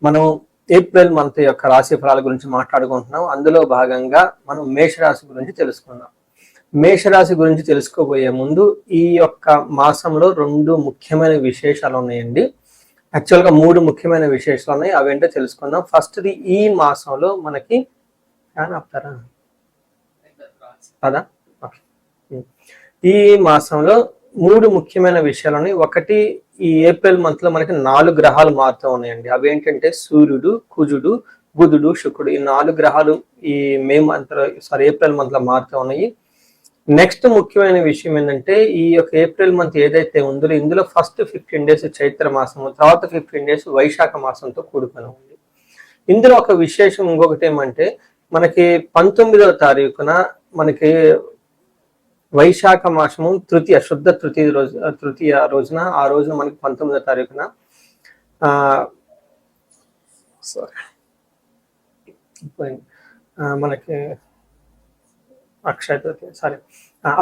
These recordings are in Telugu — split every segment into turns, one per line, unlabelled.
మనం ఏప్రిల్ మంత్ యొక్క రాశి ఫలాల గురించి మాట్లాడుకుంటున్నాం. అందులో భాగంగా మనం మేషరాశి గురించి తెలుసుకుందాం. మేషరాశి గురించి తెలుసుకోబోయే ముందు ఈ యొక్క మాసంలో 2 ముఖ్యమైన విశేషాలు ఉన్నాయండి. యాక్చువల్గా 3 ముఖ్యమైన విశేషాలు ఉన్నాయి. అవేంటో తెలుసుకుందాం. ఫస్ట్ది ఈ మాసంలో మనకి ఆపుతారా కదా ఈ మాసంలో 3 ముఖ్యమైన విషయాలు ఉన్నాయి. ఒకటి, ఈ ఏప్రిల్ మంత్ లో మనకి 4 గ్రహాలు మారుతూ ఉన్నాయండి. అవి ఏంటంటే సూర్యుడు, కుజుడు, బుధుడు, శుక్రుడు. ఈ 4 గ్రహాలు ఈ ఏప్రిల్ మంత్ లో మారుతూ ఉన్నాయి. నెక్స్ట్ ముఖ్యమైన విషయం ఏంటంటే ఈ యొక్క ఏప్రిల్ మంత్ ఏదైతే ఉందో ఇందులో ఫస్ట్ 15 డేస్ చైత్ర మాసము, తర్వాత 15 డేస్ వైశాఖ మాసంతో కూడుకొని ఉంది. ఇందులో ఒక విశేషం ఇంకొకటి ఏమంటే మనకి 19వ తారీఖున మనకి వైశాఖ మాసము శుద్ధ తృతీయ రోజున ఆ రోజున మనకి 19వ తారీఖున మనకి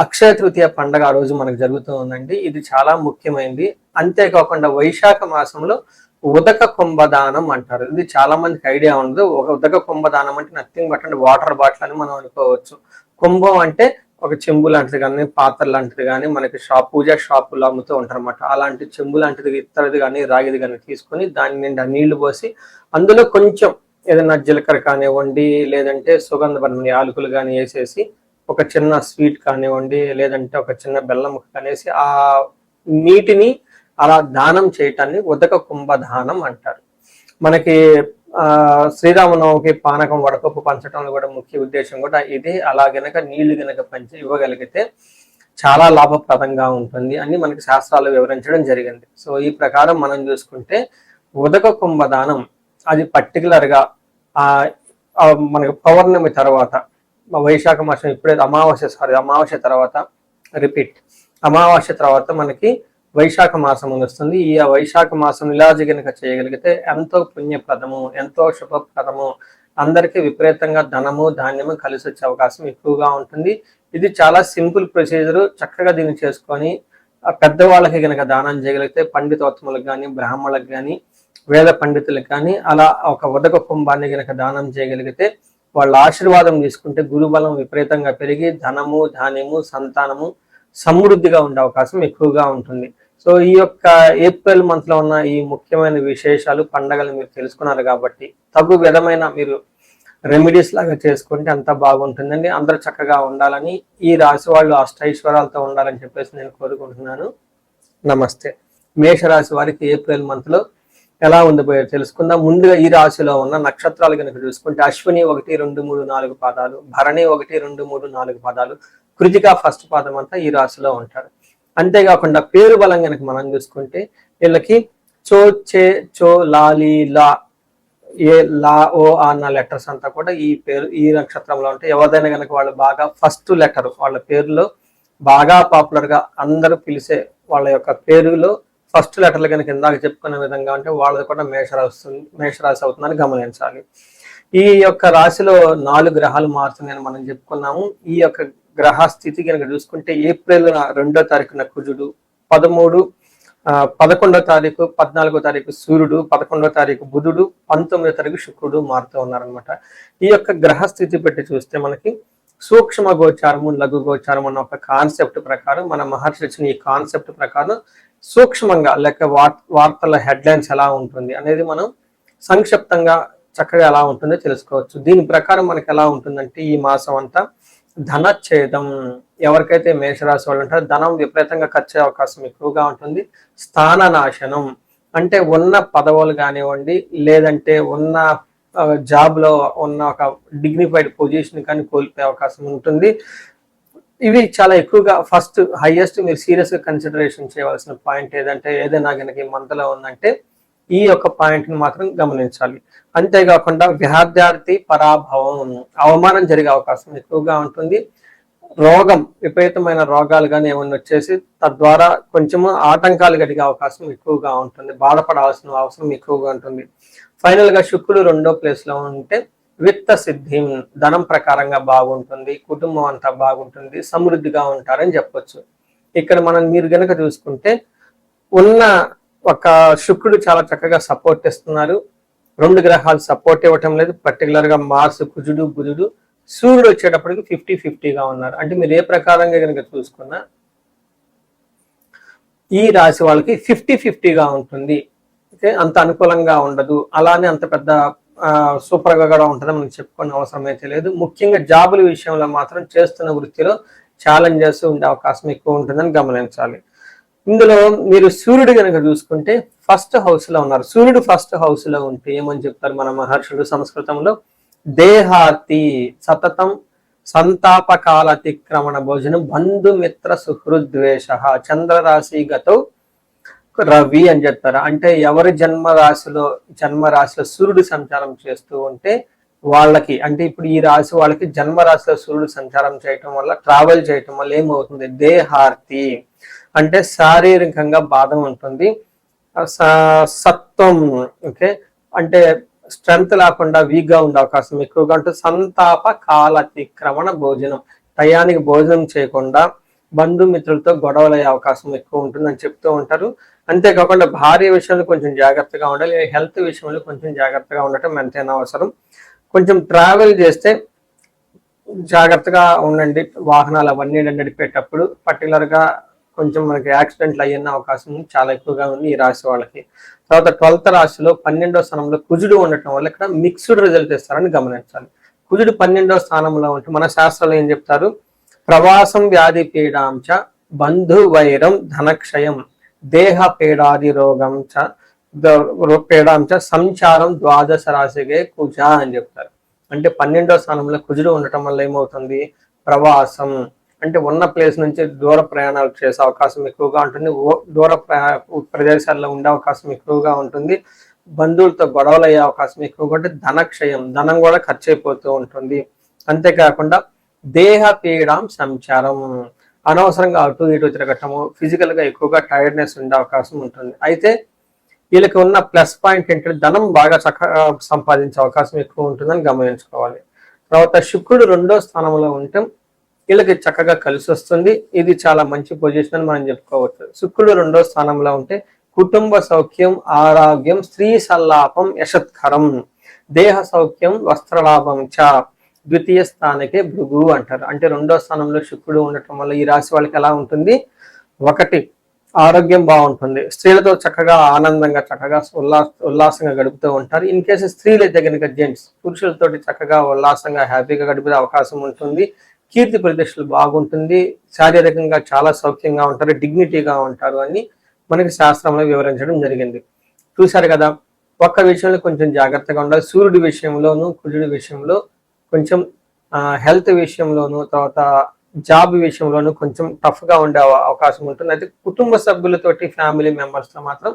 అక్షయ తృతీయ పండగ ఆ రోజు మనకు జరుగుతూ ఉందండి. ఇది చాలా ముఖ్యమైనది. అంతేకాకుండా వైశాఖ మాసంలో ఉదక కుంభదానం అంటారు. ఇది చాలా మందికి ఐడియా ఉండదు. ఒక ఉదక కుంభదానం అంటే నథింగ్ బట్ అంటే వాటర్ బాటిల్ అని మనం అనుకోవచ్చు. కుంభం అంటే ఒక చెంబు లాంటిది కానీ, పాత్ర లాంటిది కానీ మనకి పూజా షాపులో అమ్ముతూ ఉంటారు అన్నమాట. అలాంటి చెంబు లాంటిది, ఇత్తడిది కానీ, రాగిది కానీ తీసుకొని దాని నిండా నీళ్లు పోసి అందులో కొంచెం ఏదైనా జీలకర్ర కానివ్వండి, లేదంటే సుగంధభరిత యాలకులు కానీ వేసేసి ఒక చిన్న స్వీట్ కానివ్వండి, లేదంటే ఒక చిన్న బెల్లం ముక్క అనేసి ఆ నీటిని అలా దానం చేయటాన్ని ఉదక కుంభదానం అంటారు. మనకి శ్రీరామనవమికి పానకం వడపప్పు పంచడంలో కూడా ముఖ్య ఉద్దేశం కూడా ఇది. అలా గనక నీళ్లు గనక పంచి ఇవ్వగలిగితే చాలా లాభప్రదంగా ఉంటుంది అని మనకి శాస్త్రాలు వివరించడం జరిగింది. సో ఈ ప్రకారం మనం చూసుకుంటే ఉదక కుంభదానం అది పర్టికులర్గా మనకి పౌర్ణమి తర్వాత వైశాఖ మాసం ఇప్పుడైతే అమావాస్య తర్వాత అమావాస్య తర్వాత మనకి వైశాఖ మాసం వస్తుంది. ఈ వైశాఖ మాసం ఇలా గనక చేయగలిగితే ఎంతో పుణ్యప్రదము, ఎంతో శుభప్రదము, అందరికీ విపరీతంగా ధనము ధాన్యము కలిసి వచ్చే అవకాశం ఎక్కువగా ఉంటుంది. ఇది చాలా సింపుల్ ప్రొసీజర్. చక్కగా దీన్ని చేసుకొని పెద్దవాళ్ళకి గనక దానం చేయగలిగితే పండితోత్తములకు కానీ, బ్రాహ్మణులకు కానీ, వేద పండితులకు కానీ అలా ఒక ఉదక కుంభాన్ని గనక దానం చేయగలిగితే వాళ్ళ ఆశీర్వాదం తీసుకుంటే గురుబలం విపరీతంగా పెరిగి ధనము ధాన్యము సంతానము సమృద్ధిగా ఉండే అవకాశం ఎక్కువగా ఉంటుంది. సో ఈ యొక్క ఏప్రిల్ మంత్ లో ఉన్న ఈ ముఖ్యమైన విశేషాలు పండగలు మీరు తెలుసుకున్నారు కాబట్టి తగు విధమైన మీరు రెమెడీస్ లాగా చేసుకుంటే అంతా బాగుంటుందండి. అందరూ చక్కగా ఉండాలని, ఈ రాశి వాళ్ళు అష్టైశ్వర్యాలతో ఉండాలని చెప్పేసి నేను కోరుకుంటున్నాను. నమస్తే. మేషరాశి వారికి ఏప్రిల్ మంత్ లో ఎలా ఉండిపోయారు తెలుసుకుందాం. ముందుగా ఈ రాశిలో ఉన్న నక్షత్రాలు కనుక చూసుకుంటే అశ్విని 1, 2, 3, 4 పాదాలు, భరణి 1, 2, 3, 4 పాదాలు, కృతిక ఫస్ట్ పాదం అంతా ఈ రాశిలో ఉంటారు. అంతేకాకుండా పేరు బలం కనుక మనం చూసుకుంటే వీళ్ళకి చో, చే, చో, లాలి, లా, ఏ, లా, ఓ అన్న లెటర్స్ అంతా కూడా ఈ నక్షత్రంలో ఉంటాయి. ఎవరిదైనా కనుక వాళ్ళు బాగా ఫస్ట్ లెటర్ వాళ్ళ పేరులో బాగా పాపులర్ గా అందరూ పిలిచే వాళ్ళ యొక్క పేరులో ఫస్ట్ లెటర్లు కనుక ఇందాక చెప్పుకునే విధంగా ఉంటే వాళ్ళది కూడా మేషరాశి అవుతుందని గమనించాలి. ఈ యొక్క రాశిలో 4 గ్రహాలు మారుతున్నాయని మనం చెప్పుకున్నాము. ఈ యొక్క గ్రహ స్థితి కనుక చూసుకుంటే ఏప్రిల్ 2వ తారీఖున కుజుడు, 11వ తారీఖు 14వ తారీఖు సూర్యుడు, 11వ తారీఖు బుధుడు, 19వ తారీఖు శుక్రుడు మారుతూ ఉన్నారనమాట. ఈ యొక్క గ్రహ స్థితి పెట్టి చూస్తే మనకి సూక్ష్మ గోచారము, లఘు గోచారం అన్న ఒక కాన్సెప్ట్ ప్రకారం మన మహర్షి ఇచ్చిన ఈ కాన్సెప్ట్ ప్రకారం సూక్ష్మంగా లేక వార్తల హెడ్లైన్స్ ఎలా ఉంటుంది అనేది మనం సంక్షిప్తంగా చక్కగా ఎలా ఉంటుందో తెలుసుకోవచ్చు. దీని ప్రకారం మనకి ఎలా ఉంటుందంటే ఈ మాసం అంతా ధనచ్ఛేదం, ఎవరికైతే మేషరాశి వాళ్ళు ఉంటారో ధనం విపరీతంగా ఖర్చు అయ్యే అవకాశం ఎక్కువగా ఉంటుంది. స్థాన నాశనం అంటే ఉన్న పదవులు కానివ్వండి, లేదంటే ఉన్న జాబ్ లో ఉన్న ఒక డిగ్నిఫైడ్ పొజిషన్ కానీ కోల్పోయే అవకాశం ఉంటుంది. ఇవి చాలా ఎక్కువగా ఫస్ట్ హైయెస్ట్ మీరు సీరియస్ గా కన్సిడరేషన్ చేయవలసిన పాయింట్ ఏదైనా కనుక మంతలో ఉందంటే ఈ యొక్క పాయింట్ ని మాత్రం గమనించాలి. అంతేకాకుండా విద్యార్థి పరాభవం, అవమానం జరిగే అవకాశం ఎక్కువగా ఉంటుంది. రోగం, విపరీతమైన రోగాలు కానీ ఏమన్నా వచ్చేసి తద్వారా కొంచెము ఆటంకాలు కలిగే అవకాశం ఎక్కువగా ఉంటుంది. బాధపడాల్సిన అవసరం ఎక్కువగా ఉంటుంది. ఫైనల్ గా శుక్రుడు 2వ ప్లేస్ లో ఉంటే విత్త సిద్ధి, ధనం ప్రకారంగా బాగుంటుంది, కుటుంబం అంతా బాగుంటుంది, సమృద్ధిగా ఉంటారని చెప్పొచ్చు. ఇక్కడ మీరు గనక చూసుకుంటే ఉన్న ఒక శుక్రుడు చాలా చక్కగా సపోర్ట్ ఇస్తున్నారు. రెండు గ్రహాలు సపోర్ట్ ఇవ్వటం లేదు. పర్టికులర్ గా మార్స్, కుజుడు, బుధుడు, సూర్యుడు వచ్చేటప్పటికి 50-50గా ఉన్నారు. అంటే మీరు ఏ ప్రకారంగా కనుక చూసుకున్నా ఈ రాశి వాళ్ళకి 50-50గా ఉంటుంది. ఓకే, అంత అనుకూలంగా ఉండదు, అలానే అంత పెద్ద సూపర్ గా కూడా ఉంటుందని మనం చెప్పుకునే అవసరం అయితే లేదు. ముఖ్యంగా జాబుల విషయంలో మాత్రం చేస్తున్న వృత్తిలో ఛాలెంజెస్ ఉండే అవకాశం ఎక్కువ ఉంటుందని గమనించాలి. ఇందులో మీరు సూర్యుడు కనుక చూసుకుంటే ఫస్ట్ హౌస్ లో ఉన్నారు. సూర్యుడు ఫస్ట్ హౌస్ లో ఉంటే ఏమని చెప్తారు మన మహర్షులు సంస్కృతంలో? దేహార్తి సతతం సంతాపకాల అతిక్రమణ భోజనం బంధుమిత్ర సుహృద్వేష చంద్రరాశి గతో రవి అని చెప్తారు. అంటే ఎవరి జన్మరాశిలో సూర్యుడు సంచారం చేస్తూ ఉంటే వాళ్ళకి, అంటే ఇప్పుడు ఈ రాశి వాళ్ళకి జన్మరాశిలో సూర్యుడు సంచారం చేయటం వల్ల, ట్రావెల్ చేయటం వల్ల ఏమవుతుంది? దేహార్తి అంటే శారీరకంగా బాధ ఉంటుంది. సత్వం, ఓకే, అంటే స్ట్రెంత్ లేకుండా వీక్ గా ఉండే అవకాశం ఎక్కువగా ఉంటుంది. సంతాప కాలతిక్రమణ భోజనం, టయానికి భోజనం చేయకుండా బంధుమిత్రులతో గొడవలు అయ్యే అవకాశం ఎక్కువ ఉంటుందని చెప్తూ ఉంటారు. అంతేకాకుండా భార్య విషయంలో కొంచెం జాగ్రత్తగా ఉండాలి. హెల్త్ విషయంలో కొంచెం జాగ్రత్తగా ఉండటం ఎంతైనా అవసరం. కొంచెం ట్రావెల్ చేస్తే జాగ్రత్తగా ఉండండి. వాహనాలు అవన్నీ నడిపేటప్పుడు పర్టికులర్ గా కొంచెం మనకి యాక్సిడెంట్లు అయ్యే అవకాశం చాలా ఎక్కువగా ఉంది ఈ రాశి వాళ్ళకి. తర్వాత 12th రాశిలో 12వ స్థానంలో కుజుడు ఉండటం వల్ల ఇక్కడ మిక్స్డ్ రిజల్ట్ ఇస్తారని గమనించాలి. కుజుడు 12వ స్థానంలో ఉంటే మన శాస్త్రాలు ఏం చెప్తారు? ప్రవాసం వ్యాధి పీడాంచ బంధు వైరం ధనక్షయం దేహ పీడాది రోగం పీడాంచ సంచారం ద్వాదశ రాశిగే కుజ అని చెప్తారు. అంటే 12వ స్థానంలో కుజుడు ఉండటం వల్ల ఏమవుతుంది? ప్రవాసం అంటే ఉన్న ప్లేస్ నుంచి దూర ప్రయాణాలు చేసే అవకాశం ఎక్కువగా ఉంటుంది. దూర ప్రదేశాల్లో ఉండే అవకాశం ఎక్కువగా ఉంటుంది. బంధువులతో గొడవలు అయ్యే అవకాశం ఎక్కువగా ఉంటుంది. ధనక్షయం, ధనం కూడా ఖర్చు అయిపోతూ ఉంటుంది. అంతేకాకుండా దేహ పీడాం సంచారం, అనవసరంగా అటు ఇటు తిరగటము, ఫిజికల్ గా ఎక్కువగా టైర్డ్నెస్ ఉండే అవకాశం ఉంటుంది. అయితే వీళ్ళకి ఉన్న ప్లస్ పాయింట్ ఏంటంటే ధనం బాగా చక్కగా సంపాదించే అవకాశం ఎక్కువ ఉంటుందని గమనించుకోవాలి. తర్వాత శుక్రుడు 2వ స్థానంలో ఉంటే వీళ్ళకి చక్కగా కలిసి వస్తుంది. ఇది చాలా మంచి పొజిషన్ అని మనం చెప్పుకోవచ్చు. శుక్రుడు 2వ స్థానంలో ఉంటే కుటుంబ సౌఖ్యం, ఆరోగ్యం, స్త్రీ సల్లాపం, యశత్కరం, దేహ సౌఖ్యం, వస్త్రలాభం చ ద్వితీయ స్థానకే భృగు అంటారు. అంటే 2వ స్థానంలో శుక్రుడు ఉండటం వల్ల ఈ రాశి వాళ్ళకి ఎలా ఉంటుంది? ఒకటి, ఆరోగ్యం బాగుంటుంది. స్త్రీలతో చక్కగా ఆనందంగా చక్కగా ఉల్లాసంగా గడుపుతూ ఉంటారు. ఇన్ కేసు స్త్రీలు అయితే కనుక జెంట్స్ పురుషులతోటి చక్కగా ఉల్లాసంగా హ్యాపీగా గడిపే అవకాశం ఉంటుంది. కీర్తి ప్రతిష్టలు బాగుంటుంది. శారీరకంగా చాలా సౌఖ్యంగా ఉంటారు, డిగ్నిటీగా ఉంటారు అని మనకి శాస్త్రంలో వివరించడం జరిగింది. చూశారు కదా, ఒక్క విషయంలో కొంచెం జాగ్రత్తగా ఉండాలి. సూర్యుడి విషయంలోను కుజుడి విషయంలో కొంచెం, హెల్త్ విషయంలోను, తర్వాత జాబ్ విషయంలోను కొంచెం టఫ్ గా ఉండే అవకాశం ఉంటుంది. అయితే కుటుంబ సభ్యులతోటి, ఫ్యామిలీ మెంబర్స్ తో మాత్రం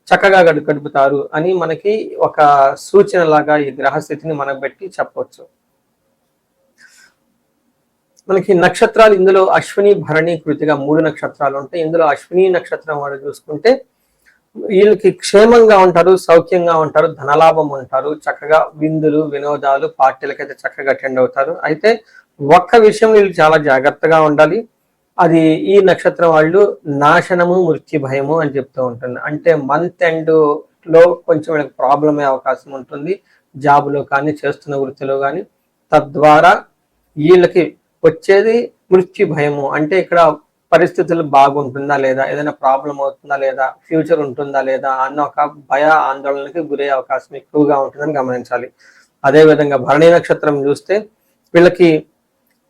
చక్కగా గడుపుతారు అని మనకి ఒక సూచన లాగా ఈ గ్రహస్థితిని మనకు పెట్టి చెప్పవచ్చు. మనకి నక్షత్రాలు ఇందులో అశ్విని, భరణి, కృతిగా 3 నక్షత్రాలు ఉంటాయి. ఇందులో అశ్విని నక్షత్రం వాడు చూసుకుంటే వీళ్ళకి క్షేమంగా ఉంటారు, సౌఖ్యంగా ఉంటారు, ధనలాభం ఉంటారు, చక్కగా విందులు, వినోదాలు, పార్టీలకైతే చక్కగా అటెండ్ అవుతారు. అయితే ఒక్క విషయం వీళ్ళు చాలా జాగ్రత్తగా ఉండాలి. అది ఈ నక్షత్రం వాళ్ళు నాశనము, మృత్యు భయము అని చెప్తూ ఉంటుంది. అంటే మంత్ ఎండ్ లో కొంచెం వీళ్ళకి ప్రాబ్లం అయ్యే అవకాశం ఉంటుంది, జాబులో కానీ చేస్తున్న వృత్తిలో కానీ. తద్వారా వీళ్ళకి వచ్చేది మృత్యు భయము. అంటే ఇక్కడ పరిస్థితులు బాగుంటుందా లేదా, ఏదైనా ప్రాబ్లం అవుతుందా లేదా, ఫ్యూచర్ ఉంటుందా లేదా అన్న ఒక భయ ఆందోళనకి గురయ్యే అవకాశం ఎక్కువగా ఉంటుందని గమనించాలి. అదేవిధంగా భరణి నక్షత్రం చూస్తే వీళ్ళకి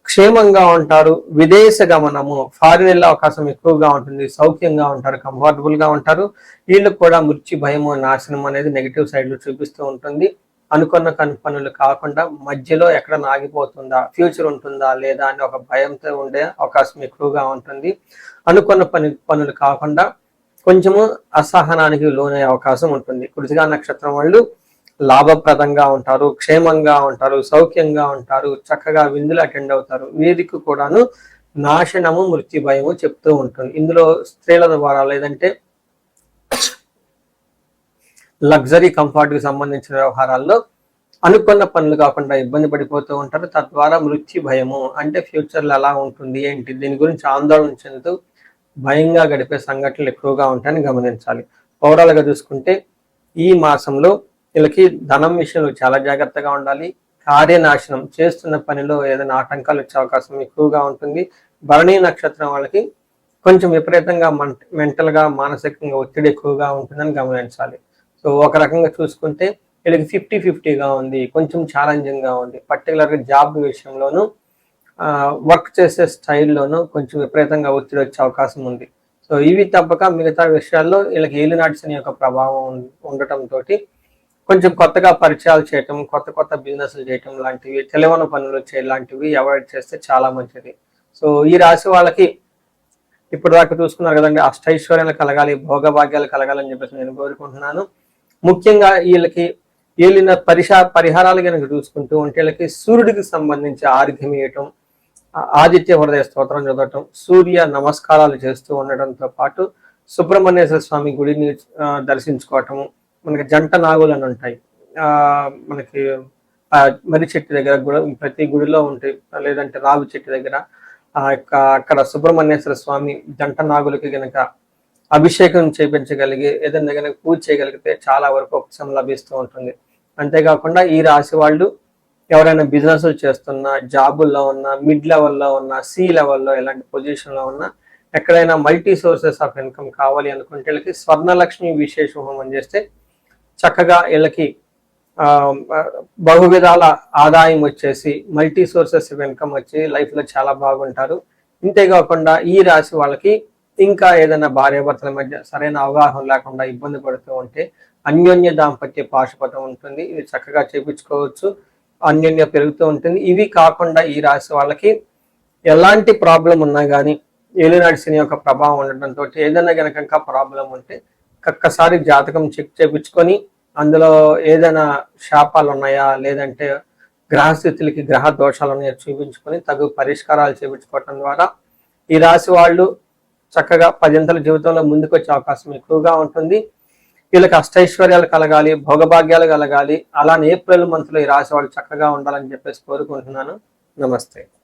క్షేమంగా ఉంటారు, విదేశ గమనము, ఫారిన్ వెళ్ళే అవకాశం ఎక్కువగా ఉంటుంది, సౌఖ్యంగా ఉంటారు, కంఫర్టబుల్ గా ఉంటారు. వీళ్ళకి కూడా మృత్యు భయము, నాశనం అనేది నెగిటివ్ సైడ్ లో చూపిస్తూ ఉంటుంది. అనుకున్న పనులు కాకుండా మధ్యలో ఎక్కడ ఆగిపోతుందా, ఫ్యూచర్ ఉంటుందా లేదా అని ఒక భయంతో ఉండే అవకాశం ఎక్కువగా ఉంటుంది. అనుకున్న పనులు కాకుండా కొంచెము అసహనానికి లోనయ్యే అవకాశం ఉంటుంది. కృతికా నక్షత్రం వాళ్ళు లాభప్రదంగా ఉంటారు, క్షేమంగా ఉంటారు, సౌఖ్యంగా ఉంటారు, చక్కగా విందులు అటెండ్ అవుతారు. వీరికి కూడాను నాశనము, మృత్యు భయము చెప్తూ ఉంటుంది. ఇందులో స్త్రీల ద్వారా లేదంటే లగ్జరీ కంఫర్ట్ కి సంబంధించిన వ్యవహారాల్లో అనుకున్న పనులు కాకుండా ఇబ్బంది పడిపోతూ ఉంటారు. తద్వారా మృత్యు భయము, అంటే ఫ్యూచర్ లో ఎలా ఉంటుంది ఏంటి దీని గురించి ఆందోళన చెందుతూ భయంగా గడిపే సంఘటనలు ఎక్కువగా ఉంటాయని గమనించాలి. ఓవరాల్ గా చూసుకుంటే ఈ మాసంలో వీళ్ళకి ధనం విషయంలో చాలా జాగ్రత్తగా ఉండాలి. కార్యనాశనం చేస్తున్న పనిలో ఏదైనా ఆటంకాలు వచ్చే అవకాశం ఎక్కువగా ఉంటుంది. భరణి నక్షత్రం వాళ్ళకి కొంచెం విపరీతంగా మెంటల్ గా మానసికంగా ఒత్తిడి ఎక్కువగా ఉంటుందని గమనించాలి. సో ఒక రకంగా చూసుకుంటే వీళ్ళకి 50-50గా ఉంది, కొంచెం ఛాలెంజింగ్ గా ఉంది. పర్టికులర్గా జాబ్ విషయంలోనూ వర్క్ చేసే స్టైల్లోనూ కొంచెం విపరీతంగా ఒత్తిడి వచ్చే అవకాశం ఉంది. సో ఇవి తప్పక మిగతా విషయాల్లో వీళ్ళకి ఏలినాటి శని యొక్క ప్రభావం ఉండటంతో కొంచెం కొత్తగా పరిచయాలు చేయటం, కొత్త కొత్త బిజినెస్లు చేయటం లాంటివి, తెలియని పనులు చేయలాంటివి అవాయిడ్ చేస్తే చాలా మంచిది. సో ఈ రాశి వాళ్ళకి ఇప్పుడు దాకా చూసుకున్నారు కదండి, అష్టైశ్వర్యాలు కలగాలి, భోగభాగ్యాలు కలగాలని చెప్పేసి నేను కోరుకుంటున్నాను. ముఖ్యంగా వీళ్ళకి వీళ్ళ పరిహారాలు కనుక చూసుకుంటూ ఉంటే వీళ్ళకి సూర్యుడికి సంబంధించి ఆర్ఘ్యం ఇవ్వటం, ఆదిత్య హృదయ స్తోత్రం చదవటం, సూర్య నమస్కారాలు చేస్తూ ఉండటంతో పాటు సుబ్రహ్మణ్యేశ్వర స్వామి గుడిని దర్శించుకోవటము. మనకి జంట నాగులు అని ఉంటాయి, మనకి మర్రి చెట్టు దగ్గర కూడా ప్రతి గుడిలో ఉంటాయి, లేదంటే రావి చెట్టు దగ్గర అక్కడ సుబ్రహ్మణ్యేశ్వర స్వామి జంట నాగులకి గనక అభిషేకం చేయించగలిగి ఏదైనా కనుక పూజ చేయగలిగితే చాలా వరకు ఉపశమనం లభిస్తూ ఉంటుంది. అంతేకాకుండా ఈ రాశి వాళ్ళు ఎవరైనా బిజినెస్ చేస్తున్నా, జాబుల్లో ఉన్నా, మిడ్ లెవెల్లో ఉన్నా, సి లెవెల్లో ఎలాంటి పొజిషన్లో ఉన్నా, ఎక్కడైనా మల్టీ సోర్సెస్ ఆఫ్ ఇన్కమ్ కావాలి అనుకుంటే వీళ్ళకి స్వర్ణలక్ష్మి విశేష హోమం చేస్తే చక్కగా వీళ్ళకి బహువిధాల ఆదాయం వచ్చేసి మల్టీ సోర్సెస్ ఆఫ్ ఇన్కమ్ వచ్చి లైఫ్లో చాలా బాగుంటారు. ఇంతేకాకుండా ఈ రాశి వాళ్ళకి ఇంకా ఏదైనా భార్యాభర్తల మధ్య సరైన అవగాహన లేకుండా ఇబ్బంది పడుతూ ఉంటే అన్యోన్య దాంపత్య పాశుపతం ఉంటుంది, ఇది చక్కగా చేపించుకోవచ్చు, అన్యోన్య పెరుగుతూ ఉంటుంది. ఇవి కాకుండా ఈ రాశి వాళ్ళకి ఎలాంటి ప్రాబ్లం ఉన్నా కానీ ఏలినాటి శని యొక్క ప్రభావం ఉండటంతో ఏదైనా కనుక ఇంకా ప్రాబ్లం ఉంటే ఒక్కసారి జాతకం చెక్ చేయించుకొని అందులో ఏదైనా శాపాలు ఉన్నాయా లేదంటే గ్రహస్థితులకి గ్రహ దోషాలు ఉన్నాయో చూపించుకొని తగు పరిష్కారాలు చేయించుకోవటం ద్వారా ఈ రాశి వాళ్ళు చక్కగా 10 జీవితంలో ముందుకు వచ్చే అవకాశం ఎక్కువగా ఉంటుంది. వీళ్ళకి అష్టైశ్వర్యాలు కలగాలి, భోగభాగ్యాలు కలగాలి, అలానే ఏప్రిల్ మంత్లో ఈ రాశి వాళ్ళు చక్కగా ఉండాలని చెప్పేసి కోరుకుంటున్నాను. నమస్తే.